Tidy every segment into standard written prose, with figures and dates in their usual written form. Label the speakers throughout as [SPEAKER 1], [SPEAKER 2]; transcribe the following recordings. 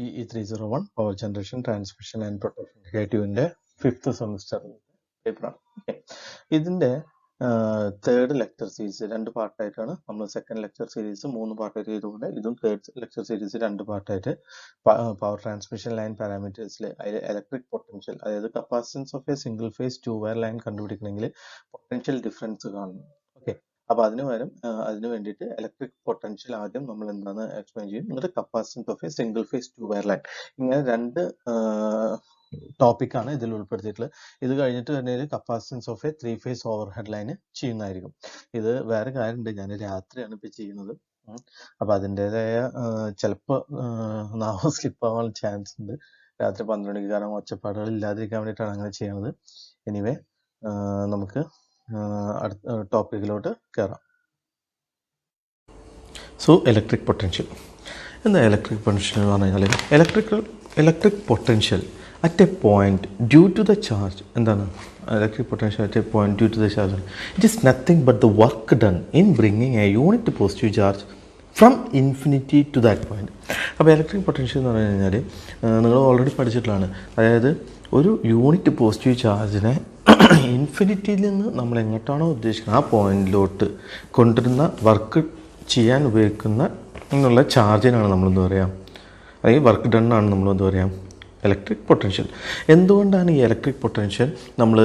[SPEAKER 1] EE301 Power Generation, Transmission and Protection Negative 5th semester paper. Okay. ഇതിന്റെ third lecture series രണ്ട് പാർട്ടായിട്ടാണ് നമ്മൾ second lecture series 3 പാർട്ടായിട്ട് ചെയ്തുകൊണ്ട് ഇതും തേർഡ് ലെക്ചർ സീരീസ് 2 പാർട്ടായിട്ട് പവർ ട്രാൻസ്മിഷൻ ലൈൻ പാരാമീറ്റേഴ്സിൽ അതിൽ ഇലക്ട്രിക് പൊട്ടൻഷ്യൽ അതായത് capacitance of a single phase 2 wire line കണ്ടുപിടിക്കണമെങ്കിൽ പൊട്ടൻഷ്യൽ ഡിഫറൻസ് കാണണം. ഓക്കെ, അപ്പൊ അതിന് വേണ്ടിയിട്ട് ഇലക്ട്രിക് പൊട്ടൻഷ്യൽ ആദ്യം നമ്മൾ എന്താണ് എക്സ്പ്ലെയിൻ ചെയ്യും, എന്നിട്ട് capacitance of a single phase 2 wire line, ഇങ്ങനെ രണ്ട് ടോപ്പിക്കാണ് ഇതിൽ ഉൾപ്പെടുത്തിയിട്ടുള്ളത്. ഇത് കഴിഞ്ഞിട്ട് തന്നെ capacitance of a 3 phase overhead line ചെയ്യുന്നതായിരിക്കും. ഇത് വേറെ കാര്യമുണ്ട്, ഞാൻ രാത്രിയാണ് ഇപ്പൊ ചെയ്യുന്നത്. അപ്പൊ അതിൻ്റെതായ ചിലപ്പോൾ നാവ് സ്ലിപ്പ് ആവാൻ ചാൻസ് ഉണ്ട് രാത്രി 12 മണിക്ക്, കാരണം ഒച്ചപ്പാടുകൾ ഇല്ലാതിരിക്കാൻ വേണ്ടിയിട്ടാണ് അങ്ങനെ ചെയ്യുന്നത്. എനിവേ നമുക്ക് അടുത്ത ടോപ്പിക്കിലോട്ട് കയറാം. സോ ഇലക്ട്രിക് പൊട്ടൻഷ്യൽ എന്താ? ഇലക്ട്രിക് പൊട്ടൻഷ്യൽ എന്ന് പറഞ്ഞു കഴിഞ്ഞാൽ electric potential at a point due to the charge എന്താണ് electric potential at a point due to the charge? It is nothing but the work done in bringing a unit positive charge from infinity to that point. അപ്പോൾ electric potential എന്ന് പറഞ്ഞു കഴിഞ്ഞാൽ നിങ്ങൾ already പഠിച്ചിട്ടുള്ളതാണ്. അതായത് ഒരു unit positive ചാർജിനെ ഇൻഫിനിറ്റിയിൽ നിന്ന് നമ്മൾ എങ്ങോട്ടാണോ ഉദ്ദേശിക്കുന്നത് ആ പോയിന്റിലോട്ട് കൊണ്ടുവരുന്ന വർക്ക് ചെയ്യാൻ ഉപയോഗിക്കുന്ന എന്നുള്ള ചാർജിനാണ് നമ്മളെന്ത് പറയാം, അല്ലെങ്കിൽ വർക്ക് ഡൺ ആണ് നമ്മളെന്ത് പറയാം, ഇലക്ട്രിക് പൊട്ടൻഷ്യൽ. എന്തുകൊണ്ടാണ് ഈ ഇലക്ട്രിക് പൊട്ടൻഷ്യൽ നമ്മൾ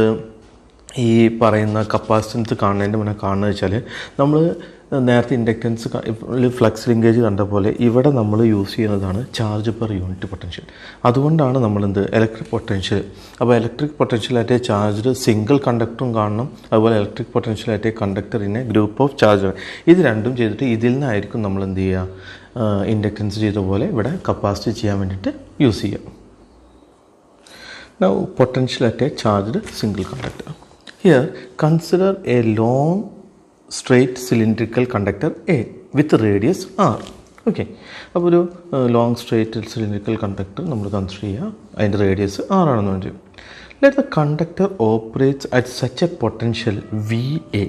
[SPEAKER 1] ഈ പറയുന്ന കപ്പാസിറ്റൻസ് കാണുന്നതിൻ്റെ മുന്നേ കാണുന്നത് വെച്ചാൽ, നമ്മൾ നേരത്തെ ഇൻഡക്റ്റൻസ് ഫ്ലക്സ് ലിങ്കേജ് കണ്ട പോലെ ഇവിടെ നമ്മൾ യൂസ് ചെയ്യുന്നതാണ് ചാർജ് പെർ യൂണിറ്റ് പൊട്ടൻഷ്യൽ. അതുകൊണ്ടാണ് നമ്മളെന്ത് ഇലക്ട്രിക് പൊട്ടൻഷ്യൽ. അപ്പോൾ ഇലക്ട്രിക് പൊട്ടൻഷ്യലായിട്ട് ചാർജ്ഡ് സിംഗിൾ കണ്ടക്ടറും കാണണം, അതുപോലെ ഇലക്ട്രിക് പൊട്ടൻഷ്യലായിട്ട് കണ്ടക്ടറിനെ ഗ്രൂപ്പ് ഓഫ് ചാർജ്, ഇത് രണ്ടും ചെയ്തിട്ട് ഇതിൽ നിന്നായിരിക്കും നമ്മൾ എന്ത് ചെയ്യുക, ഇൻഡക്റ്റൻസ് ചെയ്ത പോലെ ഇവിടെ കപ്പാസിറ്റി ചെയ്യാൻ വേണ്ടിയിട്ട് യൂസ് ചെയ്യുക. Now potential at a charged single conductor. Here consider a long straight cylindrical conductor A with radius R. Okay, അപ്പോൾ ഒരു ലോങ് സ്ട്രേറ്റ് സിലിണ്ടറിക്കൽ കണ്ടക്ടർ നമ്മൾ കൺസിഡർ ചെയ്യുക, അതിൻ്റെ റേഡിയസ് R ആണെന്ന് പറഞ്ഞു. Let the conductor operates at such A potential VA.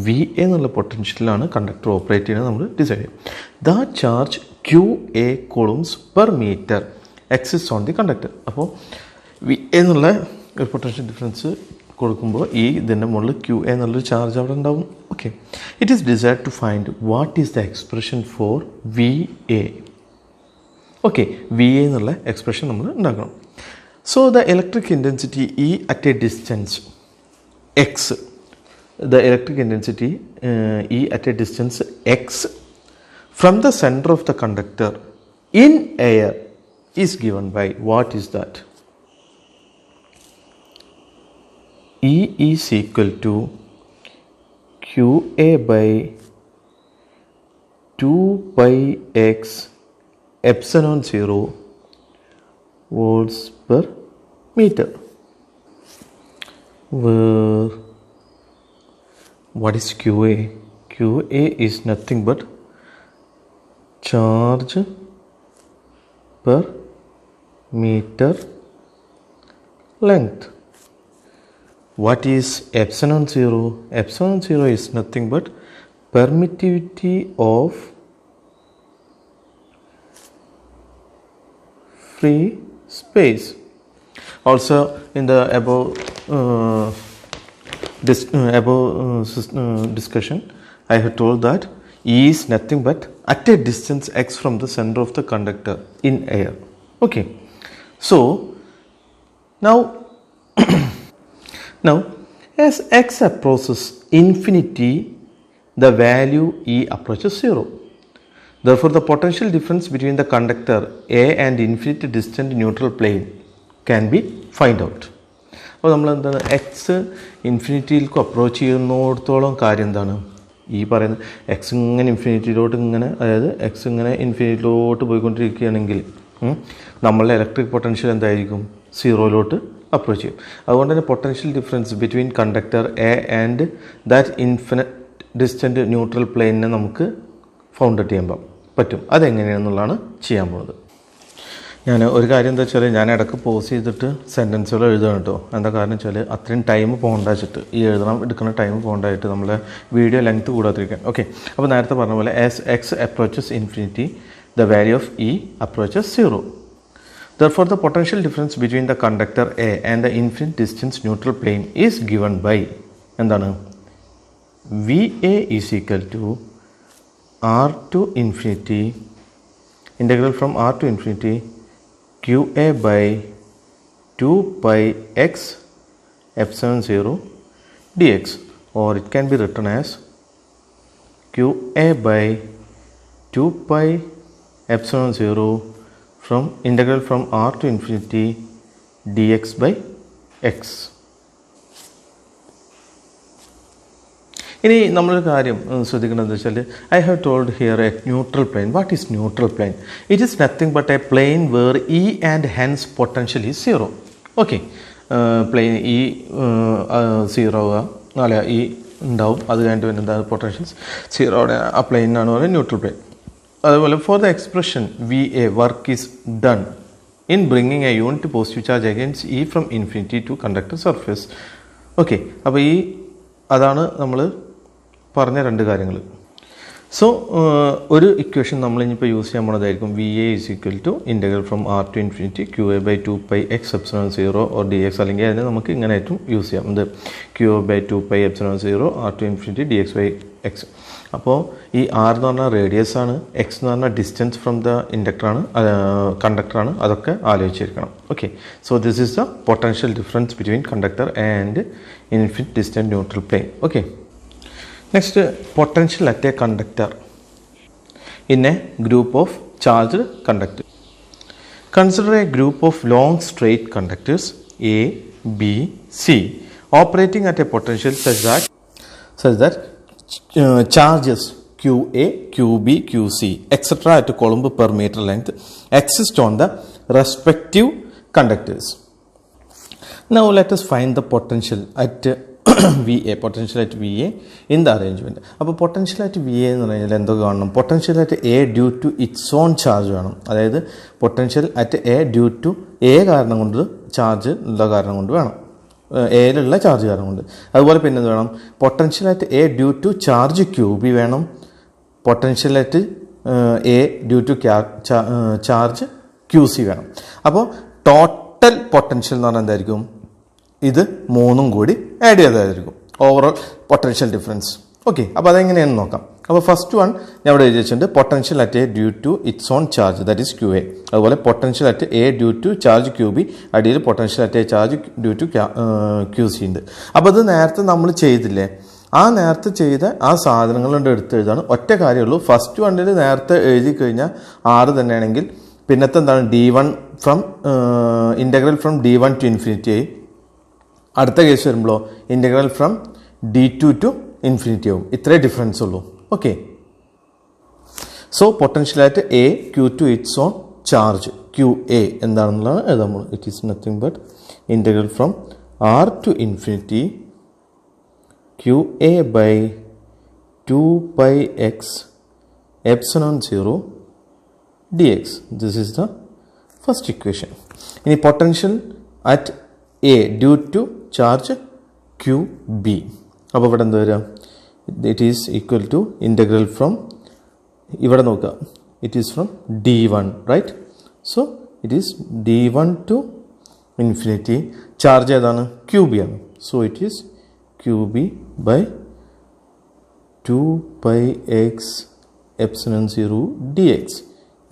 [SPEAKER 1] VA എന്നുള്ള പൊട്ടൻഷ്യലാണ് conductor operate ചെയ്യുന്നത് നമ്മൾ ഡിസൈഡ് ചെയ്യും. The charge QA coulombs per meter exist on the conductor. അപ്പോൾ വി എന്നുള്ള ഒരു പൊട്ടൻഷ്യൽ ഡിഫറൻസ് കൊടുക്കുമ്പോൾ ഈ ഇതിൻ്റെ മുകളിൽ ക്യു എ എന്നുള്ളൊരു ചാർജ് അവിടെ ഉണ്ടാവും. Okay, it is desired to find what is the expression for V A. Okay, V A എന്നുള്ള എക്സ്പ്രഷൻ നമ്മൾ ഉണ്ടാക്കണം. So the electric intensity E at a distance x, the electric intensity E at a distance x from the centre of the conductor in air is given by, what is that? E is equal to QA by 2 pi x epsilon 0 volts per meter. Where what is QA? QA is nothing but charge per meter length. What is epsilon 0? Epsilon 0 is nothing but permittivity of free space. Also in the above discussion I have told that E is nothing but at a distance x from the center of the conductor in air. Okay, so now as x approaches infinity, the value E approaches 0. Therefore the potential difference between the conductor A and infinity distant neutral plane can be find out. അപ്പോൾ നമ്മൾ എന്താണ്, X ഇൻഫിനിറ്റിയിലേക്ക് approach ചെയ്യുന്നിടത്തോളം കാര്യം എന്താണ്, ഈ പറയുന്ന X ഇങ്ങനെ ഇൻഫിനിറ്റിയിലോട്ട് ഇങ്ങനെ, അതായത് എക്സ് ഇങ്ങനെ ഇൻഫിനിറ്റിയിലോട്ട് പോയിക്കൊണ്ടിരിക്കുകയാണെങ്കിൽ നമ്മളുടെ ഇലക്ട്രിക് പൊട്ടൻഷ്യൽ എന്തായിരിക്കും, സീറോയിലോട്ട് അപ്രോച്ച് ചെയ്യും. അതുകൊണ്ട് തന്നെ potential difference between conductor A and that infinite distant neutral പ്ലെയിനിനെ നമുക്ക് ഫൗണ്ട് ഔട്ട് ചെയ്യാൻ പറ്റും. അതെങ്ങനെയാണെന്നുള്ളതാണ് ചെയ്യാൻ പോകുന്നത്. ഞാൻ ഒരു കാര്യം എന്താ വെച്ചാൽ, ഞാൻ ഇടയ്ക്ക് പോസ് ചെയ്തിട്ട് സെൻറ്റൻസുകൾ എഴുതണം കേട്ടോ. എന്താ കാരണം വെച്ചാൽ അത്രയും ടൈം പോകണ്ട വെച്ചിട്ട്, ഈ എടുക്കുന്ന ടൈം പോകണ്ടായിട്ട് നമ്മളെ വീഡിയോ ലെങ്ത് കൂടാതിരിക്കാൻ. ഓക്കെ, അപ്പോൾ നേരത്തെ പറഞ്ഞ പോലെ as X approaches infinity the value of E approaches 0. Therefore, the potential difference between the conductor A and the infinite distance neutral plane is given by എന്താണ് VA is equal to R to infinity integral from R to infinity QA by 2 pi x epsilon 0 dx, or it can be written as QA by 2 pi epsilon 0 from integral from R to infinity dx by x. ഇനി നമ്മളൊരു കാര്യം ശ്രദ്ധിക്കേണ്ടതെന്ന് വെച്ചാൽ I have told here a neutral plane. What is neutral plane? It is nothing but a plane where E and hence potential is zero. Okay, plane E zero അല്ല E ഉണ്ടാവും, അത് കഴിഞ്ഞിട്ട് പിന്നെ എന്താ പൊട്ടൻഷ്യൽസ് സീറോയുടെ ആ പ്ലെയിനാണ് പറയുന്നത് ന്യൂട്രൽ പ്ലെയിൻ. അതുപോലെ for the expression V A work is done in bringing a unit positive charge against E from infinity to conductor surface. Okay, അപ്പോൾ അതാണ് നമ്മൾ പറഞ്ഞ രണ്ട് കാര്യങ്ങൾ. സോ ഒരു ഇക്വേഷൻ നമ്മൾ ഇനിയിപ്പോൾ യൂസ് ചെയ്യാൻ പോണതായിരിക്കും V A is equal to integral from R to infinity Q A by 2 pi X epsilon 0 or D X, അല്ലെങ്കിൽ അതിനെ നമുക്ക് ഇങ്ങനെ ആയിട്ടും യൂസ് ചെയ്യാം. ഇത് Q A by 2 pi epsilon 0 R to infinity D X by X. അപ്പോൾ ഈ R എന്ന് പറഞ്ഞാൽ റേഡിയസ് ആണ്, എക്സ് എന്ന് പറഞ്ഞാൽ ഡിസ്റ്റൻസ് ഫ്രം ദ ഇൻഡക്ടറാണ്, കണ്ടക്ടറാണ്, അതൊക്കെ ആലോചിച്ചിരിക്കണം. Okay, so this is the potential difference between conductor and infinite distant neutral plane. Okay, next, potential at a conductor in a group of charged conductors. Consider a group of long straight conductors A, B, C operating at a potential such that charges QA, QB, QC etc. at a coulomb per meter length exist on the respective conductors. Now let us find the potential at VA, potential at VA in the arrangement. അപ്പോൾ potential at V A എന്ന് പറഞ്ഞാൽ എന്തൊക്കെ കാണണം? Potential at A due to its own charge വേണം. അതായത് potential at A due to A കാരണം കൊണ്ട്, charge ഉള്ള കാരണം കൊണ്ട് വേണം, എയിലുള്ള ചാർജ് കാരണം കൊണ്ട്. അതുപോലെ പിന്നെ എന്ത് വേണം? Potential at A due to charge Q B വേണം. Potential at A due to charge Q C വേണം. അപ്പോൾ ടോട്ടൽ പൊട്ടൻഷ്യൽ എന്ന് പറഞ്ഞാൽ എന്തായിരിക്കും? ഇത് മൂന്നും കൂടി ആഡ് ചെയ്തതായിരിക്കും ഓവറോൾ പൊട്ടൻഷ്യൽ ഡിഫറൻസ്. ഓക്കെ, അപ്പോൾ അതെങ്ങനെയാണെന്ന് നോക്കാം. അപ്പോൾ ഫസ്റ്റ് വൺ ഞാൻ ഇവിടെ എഴുതി വെച്ചിട്ടുണ്ട്, potential at A due to its own charge, that is Q A. അതുപോലെ potential at A due to charge Q B, അടിയിൽ potential at A charge due to Q C ഉണ്ട്. അപ്പോൾ ഇത് നേരത്തെ നമ്മൾ ചെയ്തില്ലേ, ആ നേരത്തെ ചെയ്ത ആ സാധനങ്ങളുണ്ട് എടുത്ത് എഴുതാണ്. ഒറ്റ കാര്യമുള്ളൂ, ഫസ്റ്റ് വണ്ണിൽ നേരത്തെ എഴുതി കഴിഞ്ഞാൽ 6 തന്നെയാണെങ്കിൽ പിന്നത്തെ എന്താണ് D1 from integral from D1 to infinity ആയി. അടുത്ത കേസ് വരുമ്പോഴോ integral from D2 to infinity ആവും. ഇത്രേ ഡിഫറൻസ് ഉള്ളൂ. ഓക്കെ, സോ പൊട്ടൻഷ്യൽ ആയിട്ട് A Q to its own charge Q A എന്താണെന്നുള്ളത് എഴുതാൻ പോകും. It is nothing but integral from R to infinity Q A by 2 pi X epsilon 0 dx. This is the first equation. ഇനി potential at A due to charge Q B. അപ്പോൾ ഇവിടെ എന്താ വരിക? It is equal to integral from, ഇവിടെ നോക്കുക, it is from D1 right. So it is D1 to infinity. Charge ഏതാണ്? Q B ആണ്. So it is Q B by 2 pi X epsilon 0 dx.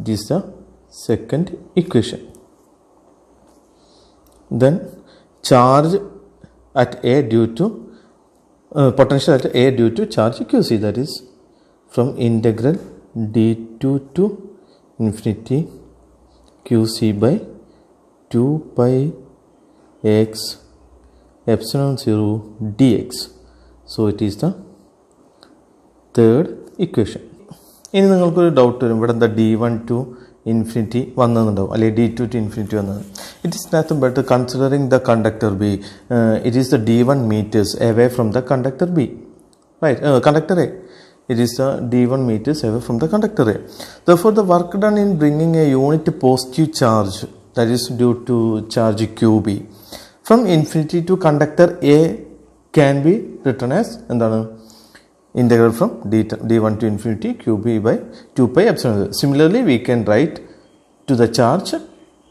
[SPEAKER 1] It is the second equation. Then charge at A due to potential at A due to charge QC, that is from integral D2 to infinity QC by 2 pi x epsilon 0 dx. So it is the third equation. ഇനി നിങ്ങൾക്കൊരു doubt വരും, ഇവിടെ എന്താ D1 to infinity വന്നതെന്നുണ്ടാവും, അല്ലെങ്കിൽ D2 to infinity വന്നത്. It is nothing but considering the conductor B, it is the D1 meters away from the conductor B, right? Conductor A, it is the D1 meters away from the conductor A. Therefore the work done in bringing a unit positive charge, that is due to charge QB from infinity to conductor A can be written as എന്താണ്? integral from d1 to infinity qb by 2 pi epsilon 0. Similarly, we can write to the charge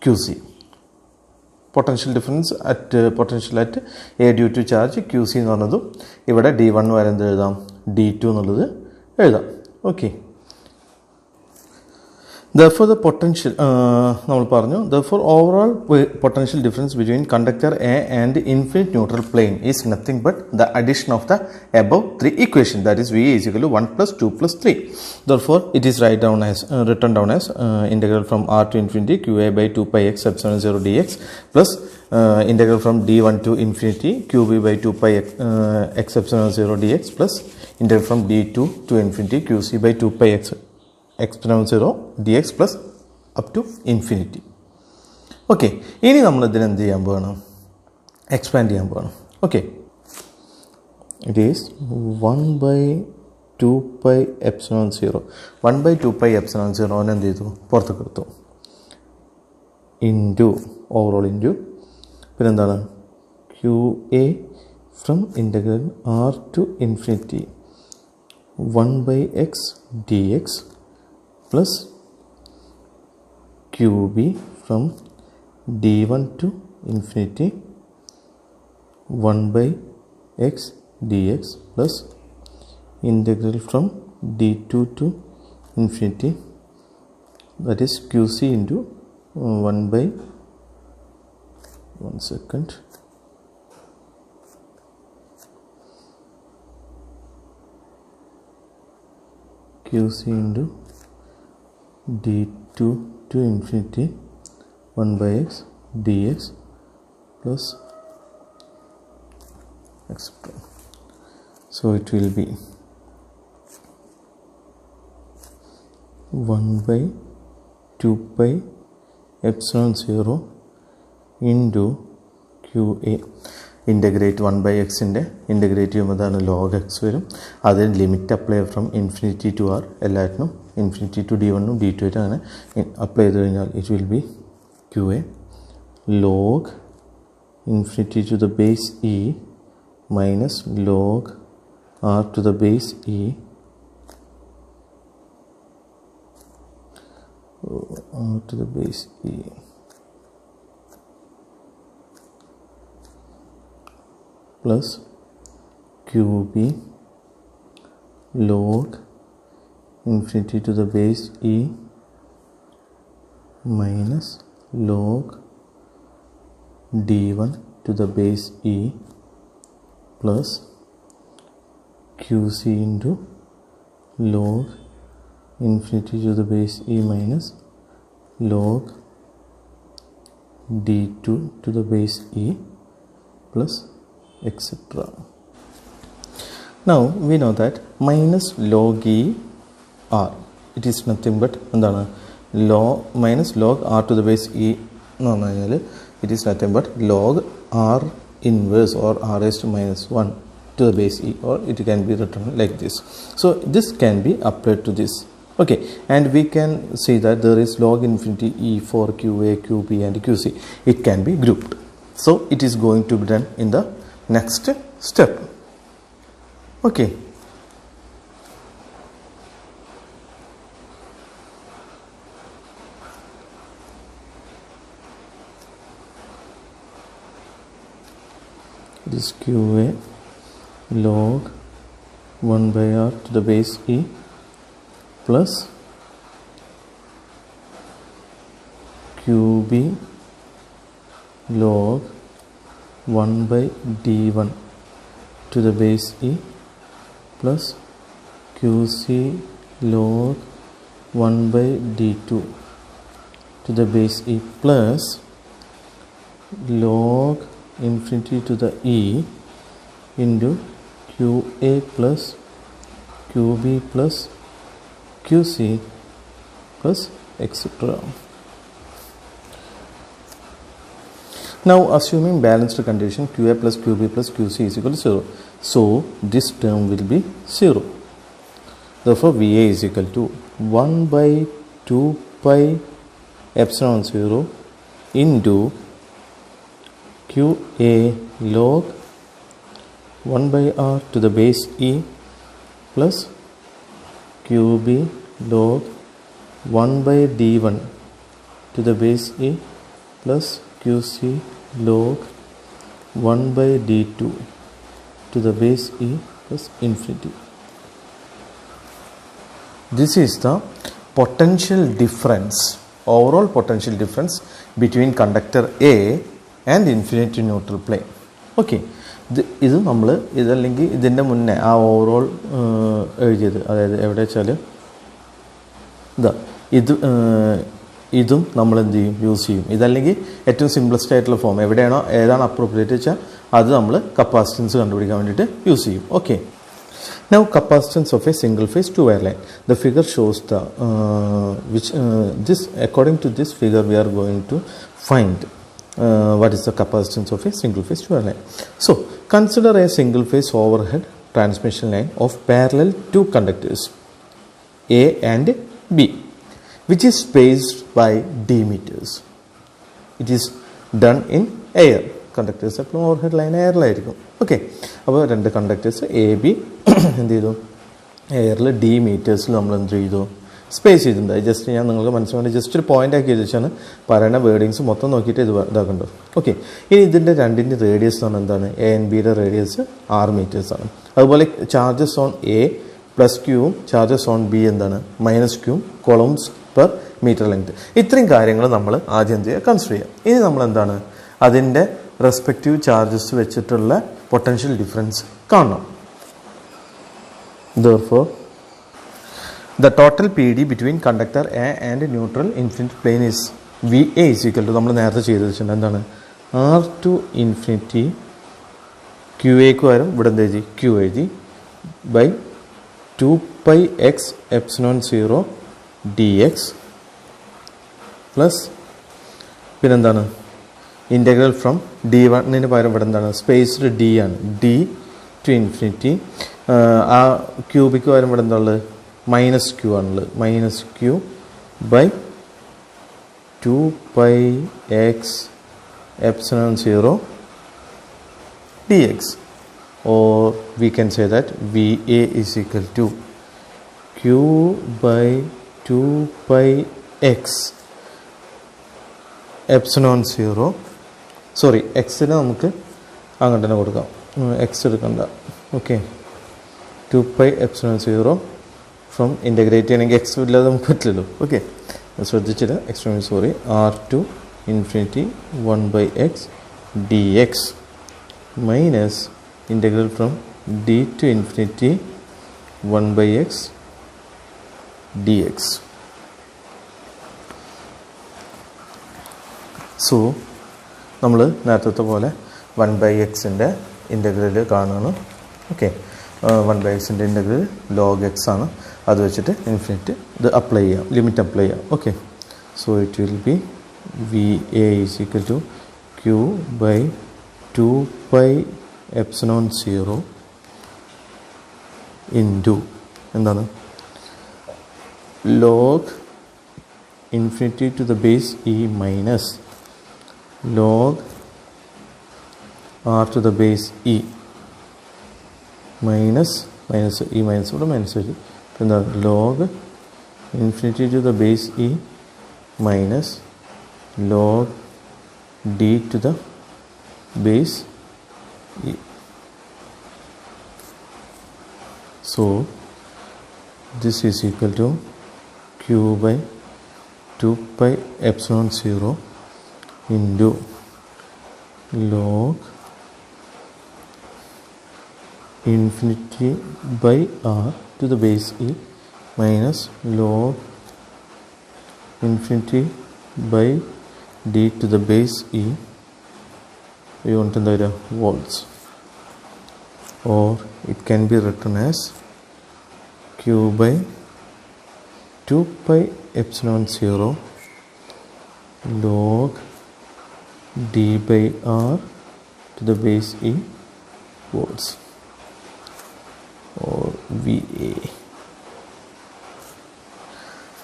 [SPEAKER 1] qc. Potential difference at potential at A due to charge QC എന്ന് പറഞ്ഞതും ഇവിടെ D1 വരെ എന്ത് എഴുതാം, D2 എന്നുള്ളത് എഴുതാം. Okay. Therefore, the potential നമ്മൾ പറഞ്ഞു, therefore overall potential difference between conductor A and infinite neutral plane is nothing but the addition of the above three equation, that is V is equal to 1 plus 2 plus 3. Therefore, it is written down as integral from R to infinity QA by 2 pi x epsilon 0 dx plus integral from D1 to infinity QB by 2 pi x epsilon 0 dx plus integral from D2 to infinity QC by 2 pi x epsilon 0 dx plus up to infinity. Okay, ഇനി നമ്മൾ ഇതിന് എന്ത് ചെയ്യാൻ പോകണം, expand ചെയ്യാൻ പോകണം. Okay, it is 1 by 2 pi epsilon 0. 1 by 2 pi epsilon 0 എന്ത് ചെയ്തു, പുറത്തേക്ക് എടുത്തു, ഇൻറ്റു ഓവറോൾ ഇൻറ്റു പിന്നെന്താണ് QA from integral R to infinity 1 by x dx plus QB from D1 to infinity 1 by x dx plus integral from D2 to infinity, that is QC into 1 by 1 second QC into D2 to infinity 1 by x dx plus etc. So it will be 1 by 2 pi epsilon 0 into QA. Integrate 1 by x integrate ചെയ്യുമ്പോൾ അതാണ് log x വരും. അതിന് limit apply from infinity to r, എല്ലാറ്റിനും infinity to D1 D2 ആയിട്ട് അങ്ങനെ apply ചെയ്ത് കഴിഞ്ഞാൽ it will be QA log infinity to the base e minus log r to the base e plus QB log infinity to the base e minus log D1 to the base e plus QC into log infinity to the base e minus log D2 to the base e plus etc. Now we know that minus log e r, it is nothing but എന്താണ് minus log r to the base e എന്ന് പറഞ്ഞു കഴിഞ്ഞാൽ it is nothing but log r inverse or r raised to minus 1 to the base e, or it can be written like this. So this can be applied to this. Okay, and we can see that there is log infinity e for QA, QB and QC. It can be grouped. So it is going to be done in the next step. Okay. This QA log 1 by r to the base e plus QB log 1 by D1 to the base e plus QC log 1 by D2 to the base e plus log infinity to the e into QA plus QB plus QC plus etc. Now assuming balanced condition QA plus QB plus QC is equal to 0. So this term will be 0. Therefore VA is equal to 1 by 2 pi epsilon 0 into QA log 1 by r to the base e plus QB log 1 by D1 to the base E plus QC log 1 by D2 to the base E plus infinity. This is the potential difference, overall potential difference between conductor A and infinity neutral plane. Okay, ഇത് നമ്മൾ ഇതല്ലെങ്കിൽ ഇതിൻ്റെ മുന്നേ ആ overall എഴുതിയത്, അതായത് എവിടെ വെച്ചാൽ ഇതാ ഇതും നമ്മൾ എന്ത് ചെയ്യും, യൂസ് ചെയ്യും. ഇതല്ലെങ്കിൽ ഏറ്റവും സിംപ്ലസ്റ്റ് ആയിട്ടുള്ള ഫോം എവിടെയാണോ ഏതാണ് അപ്രോപ്രിയേറ്റ് വെച്ചാൽ അത് നമ്മൾ കപ്പാസിറ്റൻസ് കണ്ടുപിടിക്കാൻ വേണ്ടിയിട്ട് യൂസ് ചെയ്യും. Okay, now capacitance of a single phase two wire line. The figure shows the according to this figure we are going to find what is the capacitance of a single phase two wire line. So consider a single phase overhead transmission line of parallel two conductors A and B, which is spaced by d meters. It is done in air. Conductors എപ്പോഴും overhead line എയറിലായിരിക്കും. Okay, അപ്പോൾ രണ്ട് conductors A B എന്ത് ചെയ്തു, എയറിൽ D മീറ്റേഴ്സിൽ നമ്മൾ എന്ത് ചെയ്തു, space ചെയ്തിട്ടുണ്ട്. ജസ്റ്റ് ഞാൻ നിങ്ങൾക്ക് മനസ്സിലാക്കി ജസ്റ്റ് ഒരു പോയിന്റ് ആക്കി വെച്ചാണ് പറയുന്ന വേർഡിങ്സ് മൊത്തം നോക്കിയിട്ട് ഇത് ഇതാക്കണ്ടോ. ഓക്കെ, ഇനി ഇതിൻ്റെ രണ്ടിൻ്റെ റേഡിയസ് എന്ന് പറഞ്ഞാൽ എന്താണ്, എ ആൻഡ് ബിയുടെ റേഡിയസ് 6 മീറ്റേഴ്സാണ്. അതുപോലെ ചാർജസ് ഓൺ എ പ്ലസ് ക്യൂവും ചാർജസ് ഓൺ ബി എന്താണ്, മൈനസ് ക്യൂവും കൊളംസ് പെർ മീറ്റർ ലെങ്ത്. ഇത്രയും കാര്യങ്ങൾ നമ്മൾ ആദ്യം എന്ത് ചെയ്യുക, കൺസിഡർ ചെയ്യുക. ഇനി നമ്മൾ എന്താണ് അതിൻ്റെ റെസ്പെക്റ്റീവ് ചാർജസ് വെച്ചിട്ടുള്ള പൊട്ടൻഷ്യൽ ഡിഫറൻസ് കാണണം. Therefore, the total PD between conductor A and neutral infinity plane is VA is equal to നമ്മൾ നേരത്തെ ചെയ്ത് വെച്ചിട്ടുണ്ട് എന്താണ്, R to infinity QAക്ക് പകരം ഇവിടെ എന്ത് എഴുതി, Q എഴുതി, by 2 pi x epsilon 0 dx plus പിന്നെന്താണ് ഇൻ്റഗ്രൽ ഫ്രം D1 പകരം ഇവിടെ എന്താണ് സ്പേസ്ഡ് D ആണ്, D ടു ഇൻഫിനിറ്റി. ആ ക്യൂബിക്ക് പകരം ഇവിടെ എന്താ ഉള്ളത്, മൈനസ് ക്യൂ ആണുള്ളത്, minus Q by 2 pi x epsilon 0 dx, or we can say that VA is equal to Q by 2 pi x epsilon 0, sorry എക്സിന് നമുക്ക് അങ്ങോട്ട് തന്നെ കൊടുക്കാം, എക്സ് എടുക്കണ്ട. Okay, 2 pi epsilon 0 from integrate ചെയ്യണമെങ്കിൽ എക്സ് ഇല്ലാതെ നമുക്ക് പറ്റില്ലല്ലോ. ഓക്കെ, ശ്രദ്ധിച്ചില്ല, extreme sorry, R to infinity 1 by x dx minus integral from D to infinity 1 by x dx. So നമ്മൾ നേരത്തെ പോലെ 1 by എക്സിൻ്റെ ഇൻ്റഗ്രൽ കാണുകയാണ്. ഓക്കെ, 1 by എക്സിൻ്റെ ഇൻ്റഗ്രൽ log x ആണ്, അത് വെച്ചിട്ട് ഇൻഫിനിറ്റ് ഇത് അപ്ലൈ ചെയ്യാം, ലിമിറ്റ് അപ്ലൈ ചെയ്യാം. Okay, so it will be VA is equal to Q by 2 pi epsilon 0 into എന്താണ് log infinity to the base E minus log R to the base E minus E minus ഇവിടെ minus വരും, എന്താ log infinity to the base E minus log D to the base E. So this is equal to Q by 2 pi epsilon 0 into log infinity by R to the base E minus log infinity by D to the base E. You want to know volts, or it can be written as Q by 2 pi epsilon 0 log D by R to the base E volts, or VA.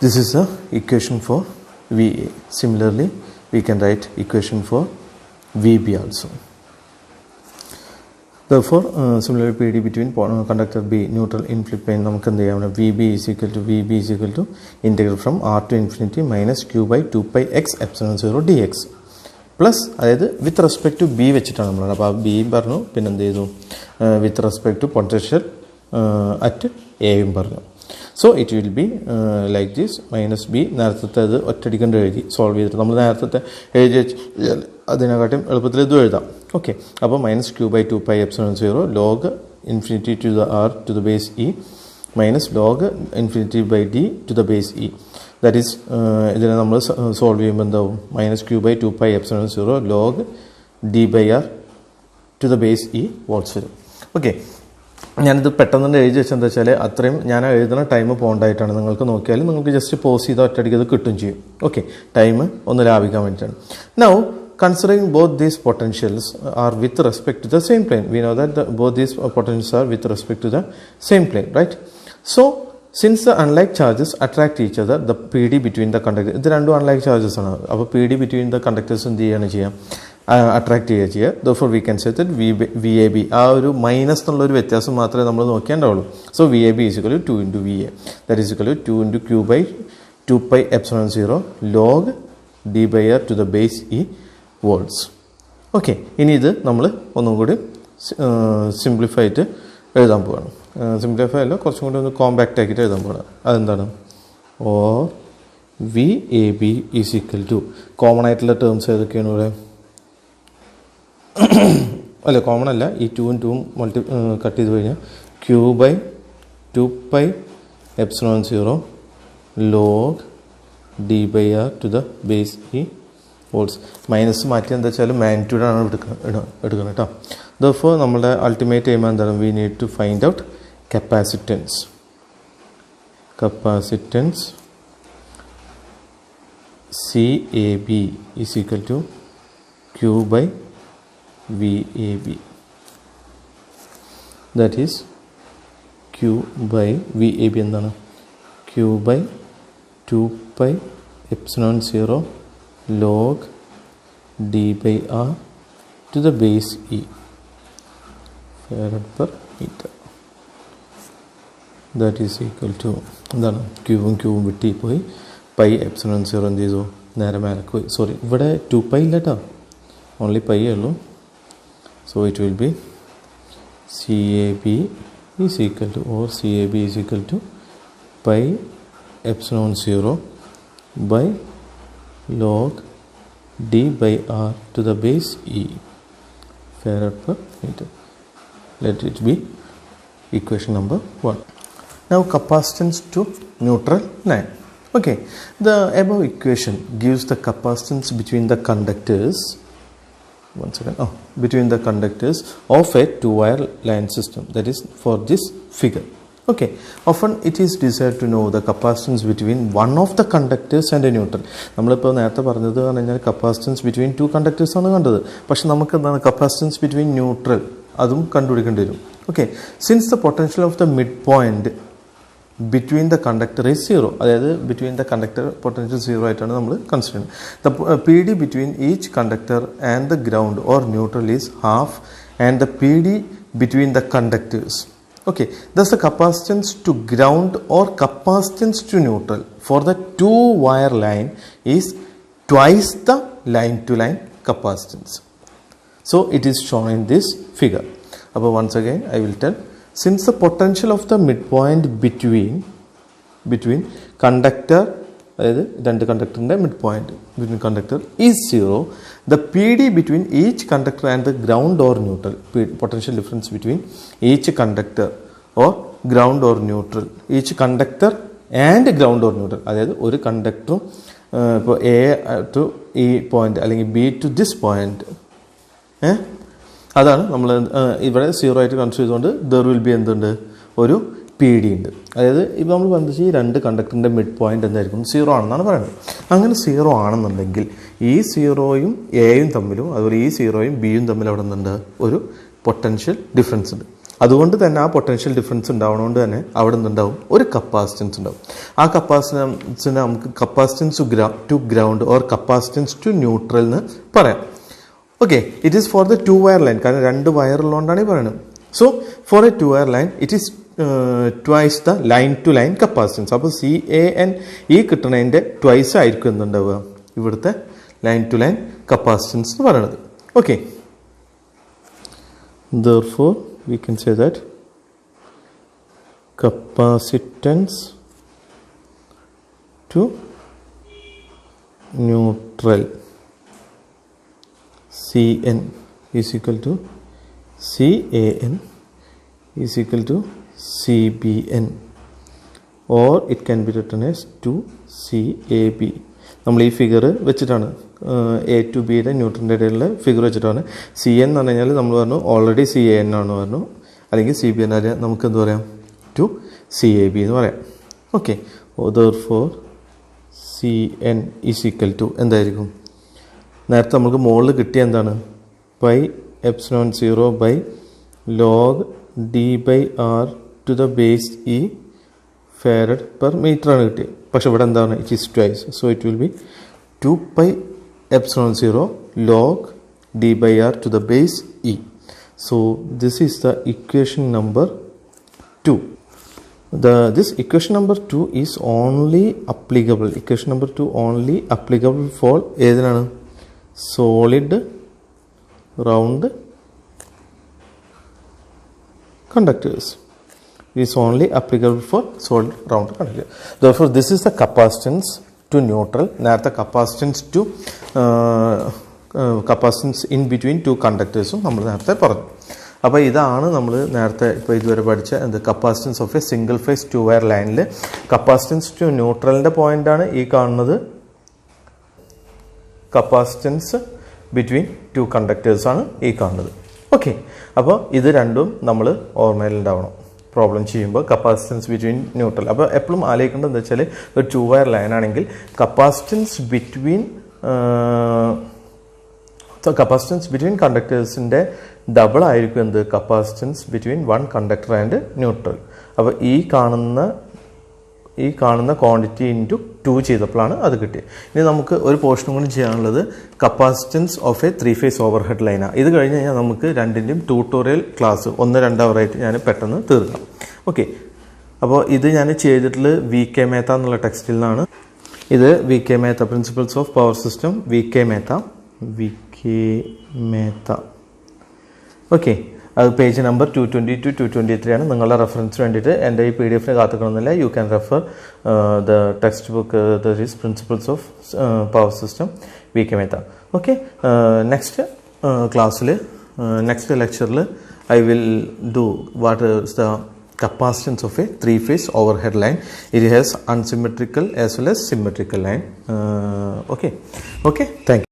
[SPEAKER 1] This is the equation for VA. Similarly, we can write equation for VB also. Therefore, similarly PD between conductor B, neutral infinite plane, നമുക്ക് എന്ത് ചെയ്യാം? VB is equal to integral from R to infinity minus Q by 2 pi x epsilon 0 dx. Plus, അതായത് with respect to B വെച്ചിട്ടാണ് നമ്മൾ. അപ്പോൾ B പറഞ്ഞു, പിന്നെ എന്ത് ചെയ്തു? With respect to potential at A പറഞ്ഞു. So it will be like this, minus B. നേരത്തെ അത് ഒറ്റടിക്കൊണ്ട് എഴുതി സോൾവ് ചെയ്തിട്ട് നമ്മൾ നേരത്തെ എഴുതി വെച്ച് അതിനെക്കാട്ടും എളുപ്പത്തിൽ ഇത് എഴുതാം. ഓക്കെ, അപ്പോൾ minus Q by 2 pi epsilon 0 log infinity to the r to the base e minus log infinity by D to the base e. That is ഇതിനെ നമ്മൾ സോൾവ് ചെയ്യുമ്പോൾ എന്താവും? Minus Q by 2 pi epsilon 0 log D by r to the base e volts വരും. Okay, ഞാനിത് പെട്ടെന്ന് എഴുതി വെച്ചാൽ എന്താ വെച്ചാൽ അത്രയും ഞാൻ എഴുതുന്ന ടൈം പോകണ്ടായിട്ടാണ്. നിങ്ങൾക്ക് നോക്കിയാലും നിങ്ങൾക്ക് ജസ്റ്റ് പോസ് ചെയ്താൽ ഒറ്റയടിക്ക് ഇത് കിട്ടും ചെയ്യും. ഓക്കെ, ടൈം ഒന്ന് ലാഭിക്കാൻ വേണ്ടിയിട്ടാണ്. Now considering both these potentials are with respect to the same plane, we know that both these potentials are with respect to the same plane, right? So since the unlike charges attract each other, the PD between the conductors, ഇത് രണ്ടും unlike charges ആണ്. അപ്പോൾ PD between the conductors എന്ത് ചെയ്യാണ് ചെയ്യാം? Attract ചെയ്യുക. Therefore we can say that VAB ആ ഒരു മൈനസ് എന്നുള്ള ഒരു വ്യത്യാസം മാത്രമേ നമ്മൾ നോക്കേണ്ടാവുള്ളൂ. So VAB is equal to 2 into VA, that is equal to 2 into Q by 2 pi epsilon 0 log D by R to the base E volts. Okay, ഇനി ഇത് നമ്മൾ ഒന്നും കൂടി സിംപ്ലിഫൈ ആയിട്ട് എഴുതാൻ പോവാണ്. സിംപ്ലിഫൈ അല്ല, കുറച്ചും കൂടി ഒന്ന് കോമ്പാക്റ്റ് ആക്കിയിട്ട് എഴുതാൻ പോവാണ്. അതെന്താണ്? Or V A B is equal to, common ആയിട്ടുള്ള ടേംസ് ഏതൊക്കെയാണ് ഇവിടെ? അല്ല, കോമൺ അല്ല, ഈ 2ഉം 2ഉം കട്ട് ചെയ്ത് കഴിഞ്ഞാൽ Q by 2 pi epsilon 0 log d by r to the base e volts. Minus മാറ്റി എന്താ വെച്ചാൽ മാഗ്നിറ്റ്യൂഡാണ് എടുക്കുന്നത് കേട്ടോ. Therefore നമ്മുടെ അൾട്ടിമേറ്റ് എയിം എന്താണ്? We need to find out capacitance. CAB is equal to Q by VAB. That is Q by VAB എന്താണ്? Q by 2 pi epsilon 0 log d by r to the base e farad per meter. That is equal to എന്താണ്? ക്യൂവും ക്യൂവും വിട്ടി പോയി pi epsilon 0 എന്ത് ചെയ്തു? നേരെ മേലേക്ക് പോയി. Sorry, ഇവിടെ 2 pi ഇല്ല കേട്ടോ, ഓൺലി പൈ ഉള്ളൂ. So it will B CAB is equal to, or CAB is equal to pi epsilon 0 by log d by r to the base e farad per meter. Let it be equation number 1. Now capacitance to neutral line. Okay, the above equation gives the capacitance between the conductors, between the conductors of a two-wire line system, that is for this figure. Okay, often it is desired to know the capacitance between one of the conductors and a neutral. നമ്മളിപ്പോൾ നേരത്തെ പറഞ്ഞത് പറഞ്ഞാൽ capacitance between 2 conductors ആണ് കണ്ടത്. പക്ഷെ നമുക്ക് എന്താണ് capacitance between neutral, അതും കണ്ടുപിടിക്കേണ്ടി വരും. Okay, since the potential of the mid point between the conductor is 0, അതായത് ബിറ്റ്വീൻ ദ കണ്ടക്ടർ പൊട്ടൻഷ്യൽ 0 ആയിട്ടാണ് നമ്മൾ കൺസിഡർ ചെയ്യുന്നത്. The PD between each conductor and the ground or neutral is half, and the PD between the conductors. Okay, thus the capacitance to ground or capacitance to neutral for the two-wire line is twice the line-to-line capacitance. So it is shown in this figure. But once again I will tell, since the potential of the midpoint between conductor, രണ്ട് കണ്ടക്ടറിൻ്റെ midpoint between conductor is 0, the PD between each conductor and the ground or neutral, potential difference between each conductor or ground or neutral, each conductor and ground or neutral, അതായത് ഒരു കണ്ടക്ടറും ഇപ്പോൾ A to ഈ point അല്ലെങ്കിൽ B to this point, അതാണ് നമ്മൾ ഇവിടെ 0 ആയിട്ട് consider ചെയ്തുകൊണ്ട് there will be എന്തുണ്ട്? ഒരു PD ഉണ്ട്. അതായത് ഇപ്പോൾ നമ്മൾ പറഞ്ഞത് ഈ രണ്ട് കണ്ടക്ടറിൻ്റെ മിഡ് പോയിന്റ് എന്തായിരിക്കും? 0 ആണെന്നാണ് പറയുന്നത്. അങ്ങനെ 0 ആണെന്നുണ്ടെങ്കിൽ ഈ 0യും എയും തമ്മിലും അതുപോലെ ഈ 0യും ബിയും തമ്മിൽ അവിടെ നിന്നുണ്ട് ഒരു പൊട്ടൻഷ്യൽ ഡിഫറൻസ് ഉണ്ട്. അതുകൊണ്ട് തന്നെ ആ പൊട്ടൻഷ്യൽ ഡിഫറൻസ് ഉണ്ടാവുന്നതുകൊണ്ട് തന്നെ അവിടെ നിന്നുണ്ടാവും ഒരു കപ്പാസിറ്റൻസ് ഉണ്ടാവും. ആ കപ്പാസിറ്റൻസിനെ നമുക്ക് capacitance to ground or capacitance to neutral എന്ന് പറയാം. Okay, it is for the two-wire line. Because രണ്ട് wire ഉള്ളതുകൊണ്ടാണ് പറയുന്നത്. So for a two-wire line, it is twice the line-to-line capacitance. അപ്പോൾ CAN ഈ കിട്ടുന്നതിൻ്റെ twice ആയിരിക്കും എന്തുണ്ടാവുക ഇവിടുത്തെ line-to-line capacitance എന്ന് പറയുന്നത്. Okay. Therefore, we can say that capacitance to neutral CN is equal to CAN is equal to CBN, or it can be written as 2CAB. നമ്മൾ ഈ figure വെച്ചിട്ടാണ് A to ബിയുടെ ന്യൂട്രലിൻ്റെ ഇടയിലുള്ള figure വെച്ചിട്ടാണ് CN എന്ന് പറഞ്ഞു കഴിഞ്ഞാൽ നമ്മൾ പറഞ്ഞു ഓൾറെഡി CAN ആണ് പറഞ്ഞു, അല്ലെങ്കിൽ CBN ആയാലും നമുക്ക് എന്ത് പറയാം 2CAB എന്ന് പറയാം. Okay, therefore CN is equal to എന്തായിരിക്കും നേരത്തെ നമുക്ക് മുകളിൽ കിട്ടിയ എന്താണ് pi epsilon 0 by log D by r to the base e farad per metre ആണ് കിട്ടിയത്. പക്ഷെ ഇവിടെ എന്താണ് it is twice, so it will be 2 pi epsilon 0 log D by r to the base e. So this is the equation number 2. This equation number 2 is only applicable. Equation number 2 only applicable for ഏതിനാണ് solid round conductors. It is only applicable for solid round conductors. Therefore, this is the capacitance to neutral. നേരത്തെ capacitance to capacitance in between two conductors നമ്മൾ നേരത്തെ പറഞ്ഞു. അപ്പോൾ ഇതാണ് നമ്മൾ നേരത്തെ ഇപ്പോൾ ഇതുവരെ പഠിച്ച എന്ത് capacitance of a single face two wire ലൈനിൽ കപ്പാസിറ്റൻസ് ടു ന്യൂട്രലിൻ്റെ പോയിൻ്റാണ് ഈ കാണുന്നത്. കപ്പാസിറ്റൻസ് ബിറ്റ്വീൻ ടു കണ്ടക്ടേഴ്സാണ് ഈ കാണുന്നത്. ഓക്കെ, അപ്പോൾ ഇത് രണ്ടും നമ്മൾ ഓർമ്മയിലുണ്ടാവണം പ്രോബ്ലം ചെയ്യുമ്പോൾ. കപ്പാസിറ്റൻസ് ബിറ്റ്വീൻ ന്യൂട്രൽ, അപ്പോൾ എപ്പോഴും ആലോചിക്കേണ്ടത് എന്താ വെച്ചാൽ ഒരു ടു വയർ ലൈൻ ആണെങ്കിൽ കപ്പാസിറ്റൻസ് ബിറ്റ്വീൻ കണ്ടക്ടേഴ്സിൻ്റെ ഡബിൾ ആയിരിക്കും എന്ത് capacitance between one conductor and neutral. അപ്പോൾ ഈ കാണുന്ന ക്വാണ്ടിറ്റി ഇൻറ്റു 2 ചെയ്തപ്പോഴാണ് അത് കിട്ടിയത്. ഇനി നമുക്ക് ഒരു പോർഷനും കൂടി ചെയ്യാനുള്ളത് capacitance of a 3 phase overhead ലൈനാണ്. ഇത് കഴിഞ്ഞ് കഴിഞ്ഞാൽ നമുക്ക് രണ്ടിൻ്റെയും ട്യൂട്ടോറിയൽ ക്ലാസ് 1-2 അവറായിട്ട് ഞാൻ പെട്ടെന്ന് തീർക്കാം. ഓക്കെ, അപ്പോൾ ഇത് ഞാൻ ചെയ്തിട്ടുള്ളത് VK മേത്ത എന്നുള്ള ടെക്സ്റ്റിൽ നിന്നാണ്. ഇത് VK Mehta principles of power system VK Mehta. Okay, അത് പേജ് നമ്പർ 220 to 223 ആണ്. നിങ്ങളുടെ റെഫറൻസിന് വേണ്ടിയിട്ട് എൻ്റെ ഈ PDF കാത്തുക്കണമെന്നില്ല. You can refer the textbook that is principles of power system VK Mehta. Okay, next ലെക്ചറിൽ I will do what is the capacitance of a 3 phase overhead line. It has unsymmetrical as well as symmetrical line. Okay, thank you.